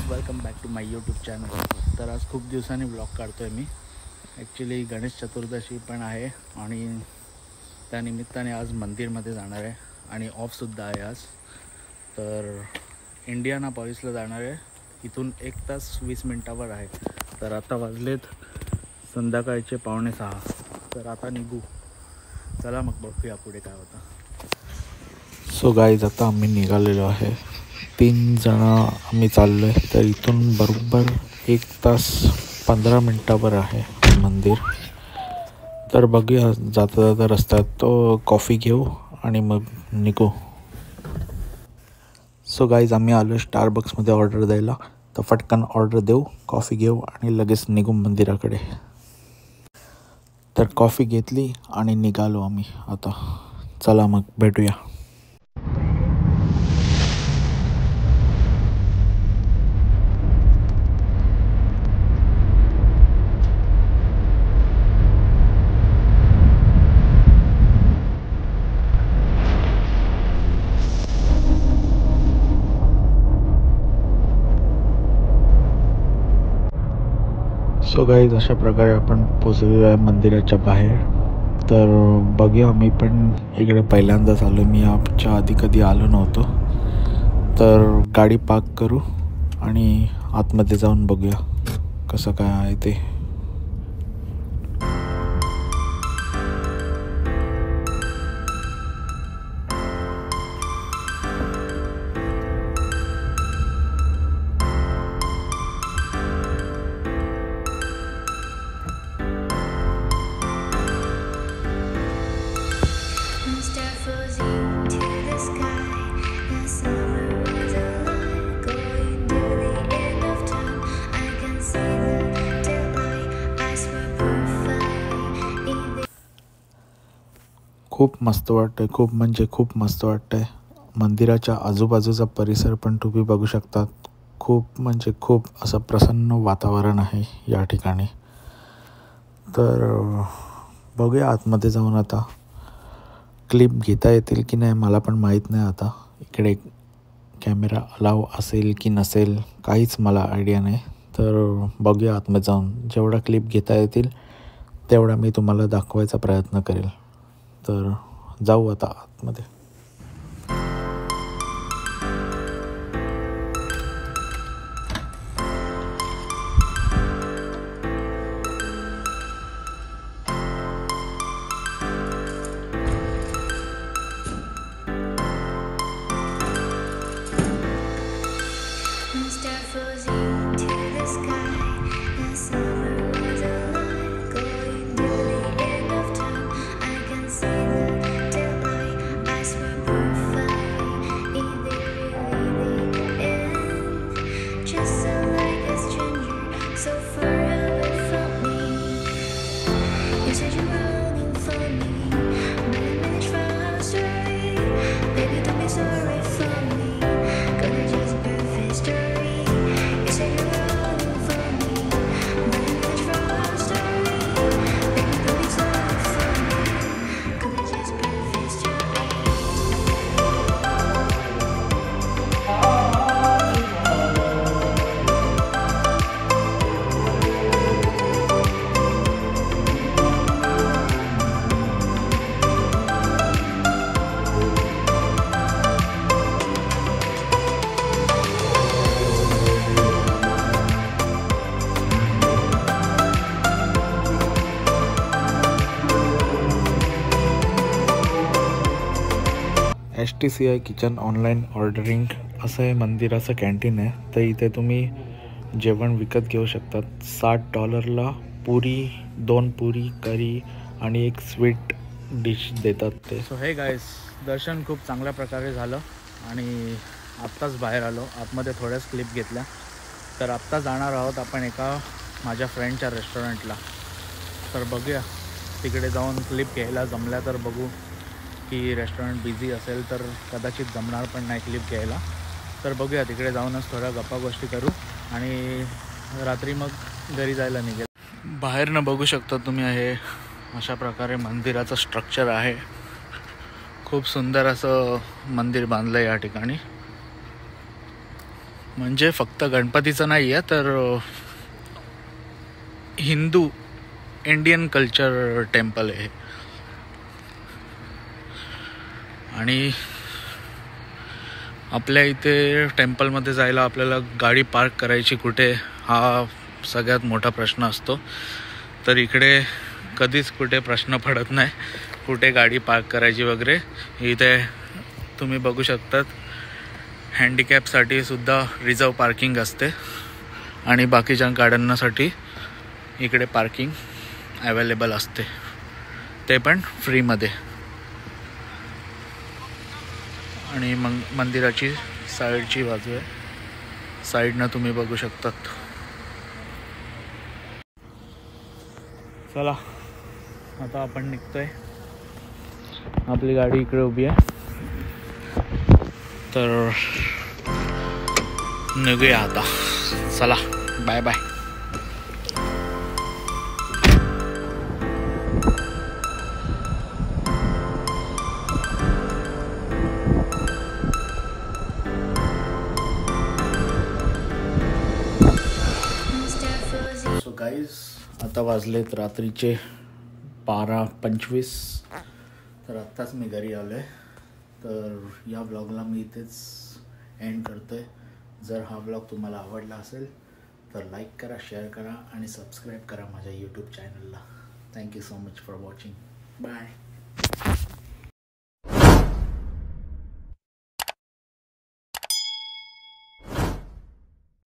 Welcome back to my YouTube channel. तर आज खूप दिवसांनी ब्लॉग काढतो आहे मी. ॲक्च्युली गणेश चतुर्दशी पण आहे आणि त्यानिमित्ताने आज मंदिरमध्ये जाणार आहे आणि ऑफसुद्धा आहे आज. तर इंडियानापॉलिसला जाणार आहे. इथून 1 तास 20 मिनटावर आहे. तर आता वाजलेत संध्याकाळचे 5:45. तर आता निघू. चला मग बघूया पुढे काय होतं. सो गाईज, आता आम्ही निघालेलो आहे. 3 जण आम्ही चाललो आहे. तर इथून बरोबर 1 तास 15 मिनटावर आहे मंदिर. तर बघूया, जाता जाता रस्त्यात तो कॉफी घेऊ आणि मग निघू. सो गाईज, आम्ही आलो स्टारबक्समध्ये ऑर्डर द्यायला. तर फटकन ऑर्डर देऊ, कॉफी घेऊ आणि लगेच निघू मंदिराकडे. तर कॉफी घेतली आणि निघालो आम्ही आता. चला मग भेटूया. सो गाईज, अशा प्रकारे आपण पोचलेलो आहे मंदिराच्या बाहेर. तर बघूया, मी पण इकडे पहिल्यांदाच आलो. मी याच्या आधी कधी आलो नव्हतो. तर गाडी पार्क करू आणि आतमध्ये जाऊन बघूया कसं काय आहे ते. खूप मस्त वाटतं, खूप म्हणजे खूप मस्त वाटतं आहे. मंदिराच्या आजूबाजूचा परिसर पण तुम्ही बघू शकतात. खूप म्हणजे खूप असं प्रसन्न वातावरण आहे या ठिकाणी. तर बघूया आतमध्ये जाऊन. आता क्लिप घेता येतील की नाही मला पण माहीत नाही. आता इकडे कॅमेरा अलाव असेल की नसेल काहीच मला आयडिया नाही. तर बघूया आतमध्ये जाऊन. जेवढा क्लिप घेता येतील तेवढा मी तुम्हाला दाखवायचा प्रयत्न करेल. तर जाऊ आता आतमध्ये. STCI किचन ऑनलाईन ऑर्डरिंग असं हे मंदिराचं कॅन्टीन आहे. तर इथे तुम्ही जेवण विकत घेऊ शकतात. $60 पुरी, 2 पुरी, करी आणि एक स्वीट डिश देतात ते. सो हे गाईज, दर्शन खूप चांगल्या प्रकारे झालं आणि आत्ताच बाहेर आलो. आतमध्ये थोड्याच क्लिप घेतल्या. तर आत्ता जाणार आहोत आपण एका माझ्या फ्रेंडच्या रेस्टॉरंटला. तर बघूया, तिकडे जाऊन क्लिप घ्यायला जमल्या तर बघू, की रेस्टॉरंट बिझी असेल तर कदाचित जमणार पण नाही क्लिप घ्यायला. तर बघूया, तिकडे जाऊनच थोड्या गप्पा गोष्टी करू आणि रात्री मग घरी जायला निघेल. बाहेरनं बघू शकता तुम्ही, आहे अशा प्रकारे मंदिराचं स्ट्रक्चर आहे. खूप सुंदर असं मंदिर बांधलं या ठिकाणी. म्हणजे फक्त गणपतीचं नाही आहे तर हिंदू इंडियन कल्चर टेम्पल आहे. आणि आपल्या इथे टेम्पलमध्ये जायला आपल्याला गाडी पार्क करायची कुठे हा सगळ्यात मोठा प्रश्न असतो. तर इकडे कधीच कुठे प्रश्न पडत नाही कुठे गाडी पार्क करायची वगैरे. इथे तुम्ही बघू शकतात हँडिकॅपसाठी सुद्धा रिझर्व पार्किंग असते आणि बाकीच्या गाड्यांसाठी इकडे पार्किंग अवेलेबल असते, ते पण फ्रीमध्ये. आणि मग मंदिराची साईडची बाजू आहे, साईडनं तुम्ही बघू शकतात. चला आता आपण निघतोय. आपली गाडी इकडे उभी आहे तर निघूया आता. चला बाय बाय. सो गाईज आता वाजलेत रात्रीचे 12:25. तर आत्ताच मी घरी आलो आहे. तर या ब्लॉगला मी इथेच एंड करतो आहे. जर हा ब्लॉग तुम्हाला आवडला असेल तर लाईक करा, शेअर करा आणि सबस्क्राईब करा माझ्या यूट्यूब चॅनलला. Thank you so much for watching. Bye.